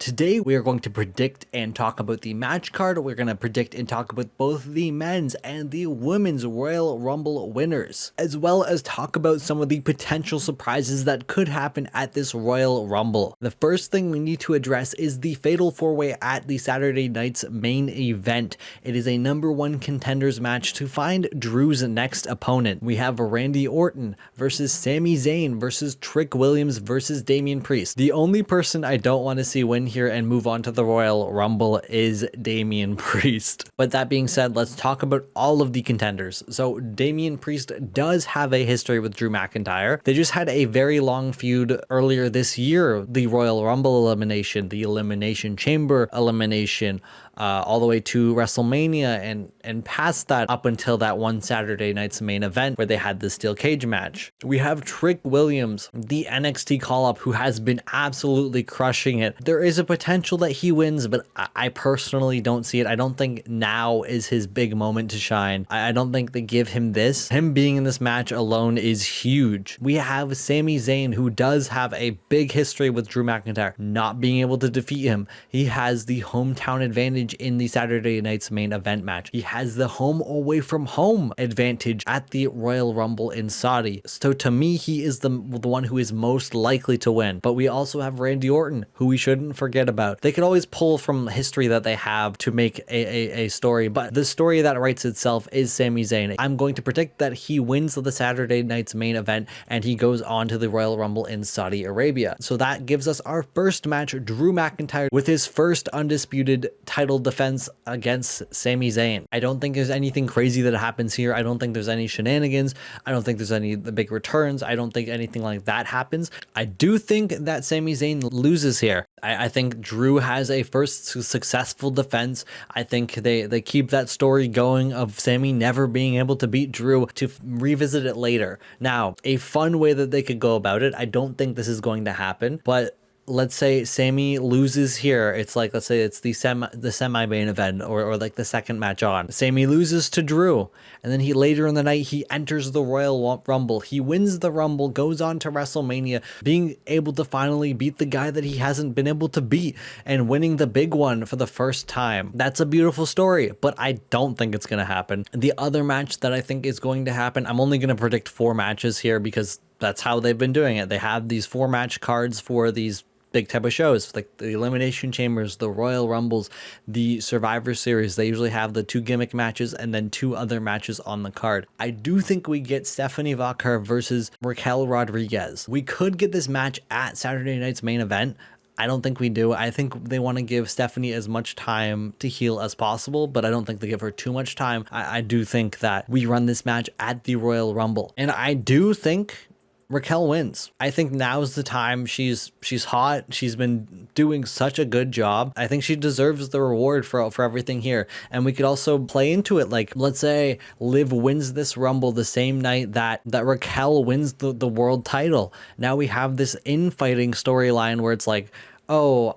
Today, we are going to predict and talk about the match card. We're going to predict and talk about both the men's and the women's Royal Rumble winners, as well as talk about some of the potential surprises that could happen at this Royal Rumble. The first thing we need to address is the Fatal 4-Way at the Saturday night's main event. It is a #1 contenders match to find Drew's next opponent. We have Randy Orton versus Sami Zayn versus Trick Williams versus Damian Priest. The only person I don't want to see win here and move on to the Royal Rumble is Damian Priest. But that being said, let's talk about all of the contenders. So Damian Priest does have a history with Drew McIntyre. They just had a very long feud earlier this year. The Royal Rumble elimination, the Elimination Chamber elimination, all the way to WrestleMania and past that up until that one Saturday night's main event where they had the steel cage match. We have Trick Williams, the NXT call-up, who has been absolutely crushing it. There is a potential that he wins, but I personally don't see it. I don't think now is his big moment to shine. I don't think they give him this. Him being in this match alone is huge. We have Sami Zayn, who does have a big history with Drew McIntyre, not being able to defeat him. He has the hometown advantage in the Saturday night's main event match. He has the home away from home advantage at the Royal Rumble in Saudi. So to me, he is the one who is most likely to win. But we also have Randy Orton, who we shouldn't forget about. They could always pull from history that they have to make a story, but the story that writes itself is Sami Zayn. I'm going to predict that he wins the Saturday night's main event and he goes on to the Royal Rumble in Saudi Arabia. So that gives us our first match, Drew McIntyre with his first undisputed title defense against Sami Zayn. I don't think there's anything crazy that happens here. I don't think there's any shenanigans. I don't think there's any big returns. I don't think anything like that happens. I do think that Sami Zayn loses here. I think Drew has a first successful defense. I think they keep that story going of Sami never being able to beat Drew to revisit it later. Now, a fun way that they could go about it, I don't think this is going to happen, but let's say Sami loses here. It's like, let's say it's the semi-main event or like the second match on. Sami loses to Drew. And then later in the night, he enters the Royal Rumble. He wins the Rumble, goes on to WrestleMania, being able to finally beat the guy that he hasn't been able to beat and winning the big one for the first time. That's a beautiful story, but I don't think it's going to happen. The other match that I think is going to happen, I'm only going to predict 4 matches here because that's how they've been doing it. They have these 4 match cards for these big type of shows like the Elimination Chambers, the Royal Rumbles, the Survivor Series. They usually have the 2 gimmick matches and then 2 other matches on the card. I do think we get Stephanie Vaquer versus Raquel Rodriguez. We could get this match at Saturday night's main event. I don't think we do. I think they want to give Stephanie as much time to heal as possible, but I don't think they give her too much time. I do think that we run this match at the Royal Rumble. And I do think Raquel wins. I think now's the time. She's hot. She's been doing such a good job. I think she deserves the reward for everything here. And we could also play into it. Like, let's say Liv wins this Rumble the same night that Raquel wins the world title. Now we have this infighting storyline where it's like, oh,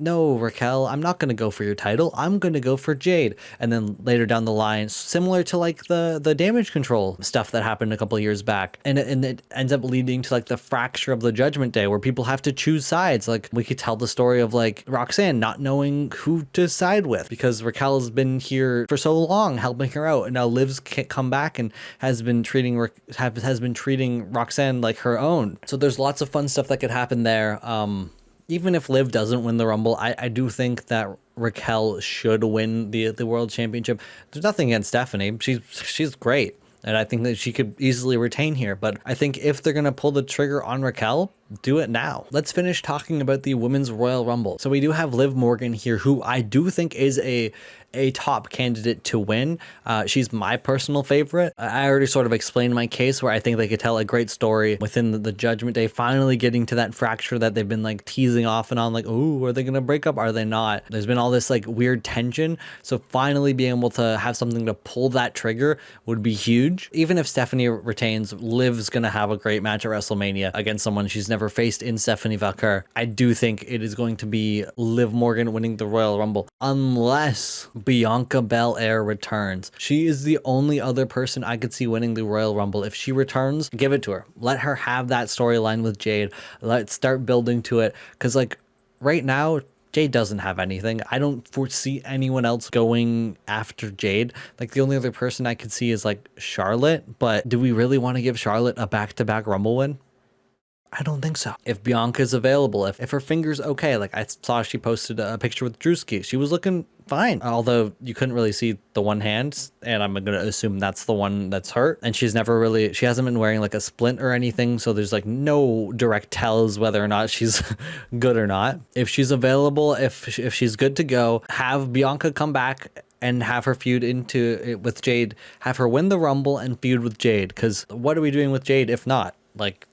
no, Raquel, I'm not gonna go for your title. I'm gonna go for Jade. And then later down the line, similar to like the Damage Control stuff that happened a couple of years back. And it ends up leading to like the fracture of the Judgment Day where people have to choose sides. Like we could tell the story of like Roxanne not knowing who to side with because Raquel has been here for so long helping her out. And now Liv's come back and has been treating Roxanne like her own. So there's lots of fun stuff that could happen there. Even if Liv doesn't win the Rumble, I do think that Raquel should win the World Championship. There's nothing against Stephanie. She's great. And I think that she could easily retain here. But I think if they're going to pull the trigger on Raquel, do it now. Let's finish talking about the Women's Royal Rumble. So we do have Liv Morgan here, who I do think is a top candidate to win. She's my personal favorite. I already sort of explained my case where I think they could tell a great story within the Judgment Day, finally getting to that fracture that they've been like teasing off and on, like, oh, are they going to break up? Are they not? There's been all this like weird tension. So finally being able to have something to pull that trigger would be huge. Even if Stephanie retains, Liv's going to have a great match at WrestleMania against someone she's never faced in Stephanie Vaquer. I do think it is going to be Liv Morgan winning the Royal Rumble, unless Bianca Belair returns. She is the only other person I could see winning the Royal Rumble. If she returns, give it to her. Let her have that storyline with Jade. Let's start building to it. Because like right now, Jade doesn't have anything. I don't foresee anyone else going after Jade. Like, the only other person I could see is like Charlotte, but do we really want to give Charlotte a back-to-back Rumble win? I don't think so. If Bianca's available, if her finger's okay, like I saw she posted a picture with Drewski, she was looking fine. Although you couldn't really see the one hand, and I'm gonna assume that's the one that's hurt. And she hasn't been wearing like a splint or anything, so there's like no direct tells whether or not she's good or not. If she's available, if she's good to go, have Bianca come back and have her feud with Jade, have her win the Rumble and feud with Jade. Because what are we doing with Jade if not? Like,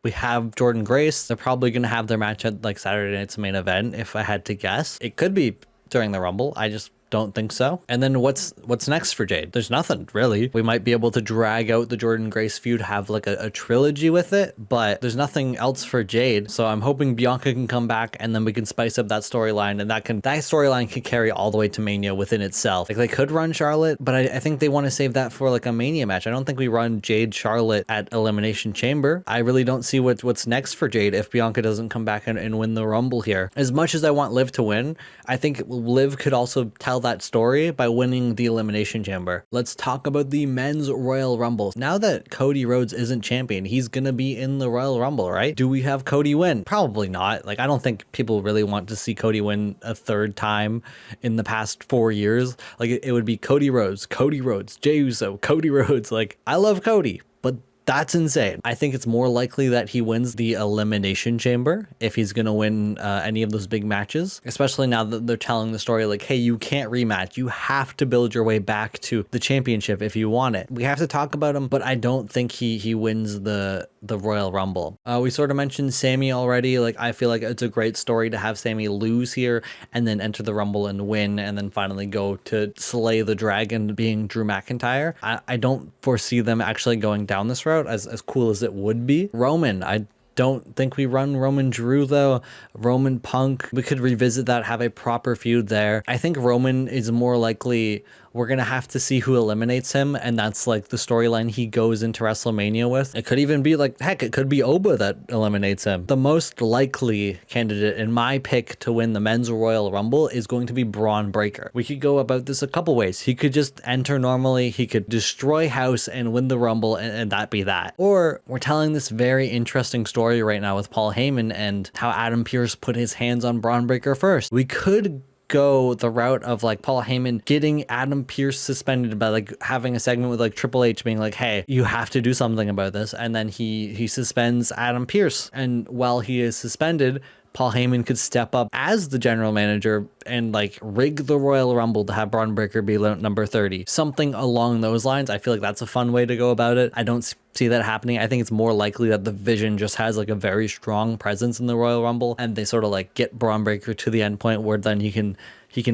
we have Jordynne Grace. They're probably going to have their match at like Saturday Night's Main Event, if I had to guess. It could be during the Rumble. I just don't think so. And then what's next for Jade? There's nothing really. We might be able to drag out the Jordynne Grace feud, have like a trilogy with it, but there's nothing else for Jade. So I'm hoping Bianca can come back and then we can spice up that storyline, and that storyline can carry all the way to Mania within itself. Like, they could run Charlotte, but I think they want to save that for like a Mania match. I don't think we run Jade Charlotte at Elimination Chamber. I really don't see what's next for Jade if Bianca doesn't come back and win the Rumble here. As much as I want Liv to win, I think Liv could also tell that story by winning the Elimination Chamber. Let's talk about the men's Royal Rumble. Now that Cody Rhodes isn't champion, he's gonna be in the Royal Rumble, right? Do we have Cody win? Probably not. Like, I don't think people really want to see Cody win a third time in the past 4 years. Like, it would be Cody Rhodes, Jey Uso, Cody Rhodes. Like, I love Cody, but that's insane. I think it's more likely that he wins the Elimination Chamber if he's going to win any of those big matches, especially now that they're telling the story like, hey, you can't rematch. You have to build your way back to the championship if you want it. We have to talk about him, but I don't think he wins the Royal Rumble. We sort of mentioned Sami already. Like, I feel like it's a great story to have Sami lose here and then enter the Rumble and win, and then finally go to slay the dragon being Drew McIntyre. I don't foresee them actually going down this route, as cool as it would be. Roman, I don't think we run Roman Drew though. Roman Punk, we could revisit that, have a proper feud there. I think Roman is more likely we're gonna have to see who eliminates him, and that's like the storyline he goes into WrestleMania with. It could even be like, heck, it could be Oba that eliminates him. The most likely candidate in my pick to win the men's Royal Rumble is going to be Braun Breaker. We could go about this a couple ways. He could just enter normally, he could destroy House and win the Rumble, and that be that. Or we're telling this very interesting story right now with Paul Heyman and how Adam Pearce put his hands on Braun Breaker first. We could go the route of like Paul Heyman getting Adam Pearce suspended by like having a segment with like Triple H being like, hey, you have to do something about this, and then he suspends Adam Pearce, and while he is suspended, Paul Heyman could step up as the general manager and like rig the Royal Rumble to have Braun Breaker be number 30. Something along those lines. I feel like that's a fun way to go about it. I don't see that happening. I think it's more likely that the Vision just has like a very strong presence in the Royal Rumble, and they sort of like get Braun Breaker to the end point where then he can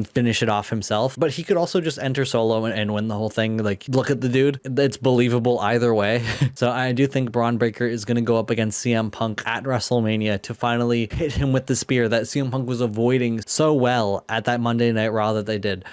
finish it off himself. But he could also just enter solo and win the whole thing. Like, look at the dude. It's believable either way. So I do think Braun Breaker is going to go up against CM Punk at WrestleMania to finally hit him with the spear that CM Punk was avoiding so well at that Monday Night Raw that they did.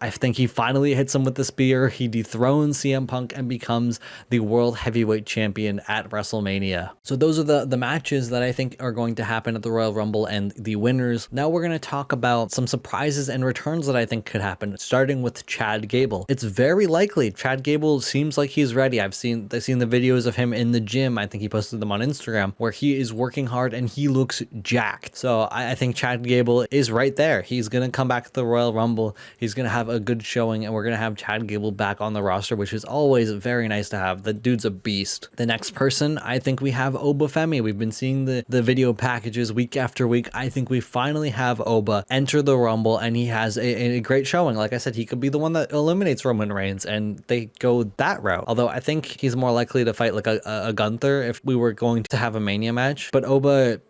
I think he finally hits him with the spear. He dethrones CM Punk and becomes the World Heavyweight Champion at WrestleMania. So those are the matches that I think are going to happen at the Royal Rumble and the winners. Now we're going to talk about some surprises and returns that I think could happen, starting with Chad Gable. It's very likely Chad Gable seems like he's ready. I've seen the videos of him in the gym. I think he posted them on Instagram where he is working hard and he looks jacked. So I think Chad Gable is right there. He's going to come back to the Royal Rumble. He's going to have a good showing, and we're gonna have Chad Gable back on the roster, which is always very nice to have. The dude's a beast. The next person, I think we have Oba Femi. We've been seeing the video packages week after week. I think we finally have Oba enter the Rumble, and he has a great showing. Like I said, he could be the one that eliminates Roman Reigns, and they go that route. Although I think he's more likely to fight like a Gunther if we were going to have a Mania match. But Oba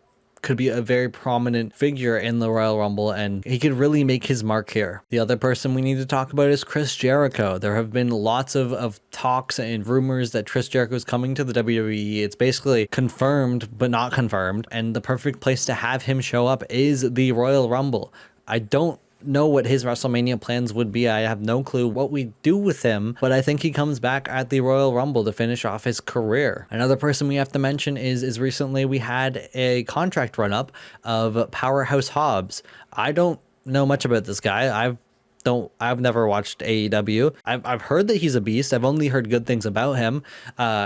could be a very prominent figure in the Royal Rumble, and he could really make his mark here. The other person we need to talk about is Chris Jericho. There have been lots of talks and rumors that Chris Jericho is coming to the WWE. It's basically confirmed, but not confirmed, and the perfect place to have him show up is the Royal Rumble. I don't know what his WrestleMania plans would be. I have no clue what we do with him, but I think he comes back at the Royal Rumble to finish off his career. Another person we have to mention is recently we had a contract run up of Powerhouse Hobbs. I don't know much about this guy. I've never watched AEW. I've heard that he's a beast. I've only heard good things about him.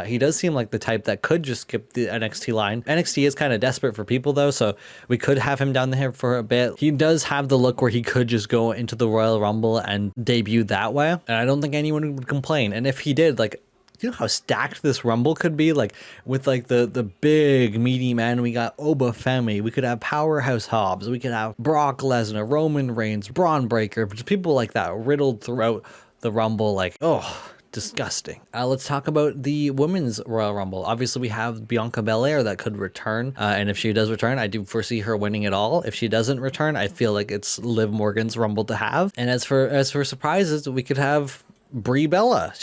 He does seem like the type that could just skip the NXT line. NXT is kind of desperate for people though, so we could have him down there for a bit. He does have the look where he could just go into the Royal Rumble and debut that way, and I don't think anyone would complain. And if he did, like, you know how stacked this Rumble could be? Like, with like the big meaty men, we got Oba Femi, we could have Powerhouse Hobbs, we could have Brock Lesnar, Roman Reigns, Braun Breaker, just people like that riddled throughout the Rumble. Like, oh, disgusting. Let's talk about the women's Royal Rumble. Obviously, we have Bianca Belair that could return, and if she does return, I do foresee her winning it all. If she doesn't return, I feel like it's Liv Morgan's Rumble to have. And as for surprises, we could have Brie Bella.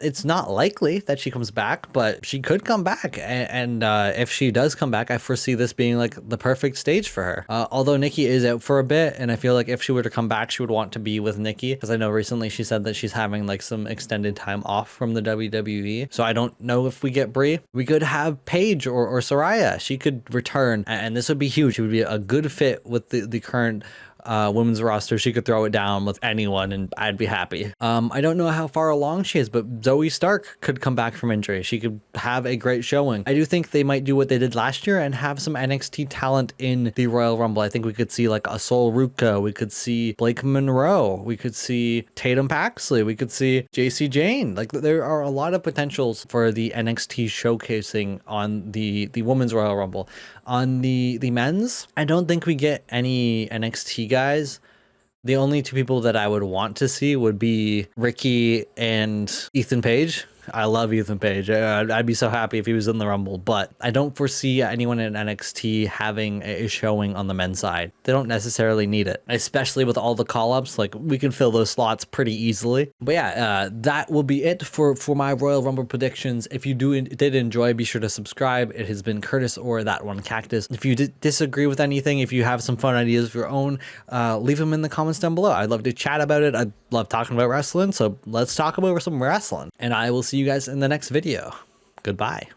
It's not likely that she comes back, but she could come back. And if she does come back, I foresee this being like the perfect stage for her. Although Nikki is out for a bit, and I feel like if she were to come back, she would want to be with Nikki, because I know recently she said that she's having like some extended time off from the WWE. So I don't know if we get Brie. We could have Paige or Saraya. She could return, and this would be huge. It would be a good fit with the current women's roster. She could throw it down with anyone and I'd be happy. I don't know how far along she is, but Zoe Stark could come back from injury. She could have a great showing. I do think they might do what they did last year and have some NXT talent in the Royal Rumble. I think we could see like a Sol Ruka, we could see Blake Monroe, we could see Tatum Paxley, we could see JC Jane. Like, there are a lot of potentials for the NXT showcasing on the women's Royal Rumble. On the men's, I don't think we get any NXT guys. The only two people that I would want to see would be Ricky and Ethan Page. I love Ethan Page. I'd be so happy if he was in the Rumble, but I don't foresee anyone in NXT having a showing on the men's side. They don't necessarily need it, especially with all the call-ups. Like, we can fill those slots pretty easily. But yeah, that will be it for my Royal Rumble predictions. If you did enjoy, be sure to subscribe. It has been Curtis or That One Cactus. If you disagree with anything, if you have some fun ideas of your own, leave them in the comments down below. I'd love to chat about it. I'd love talking about wrestling, so let's talk about some wrestling. And I will see you guys in the next video. Goodbye.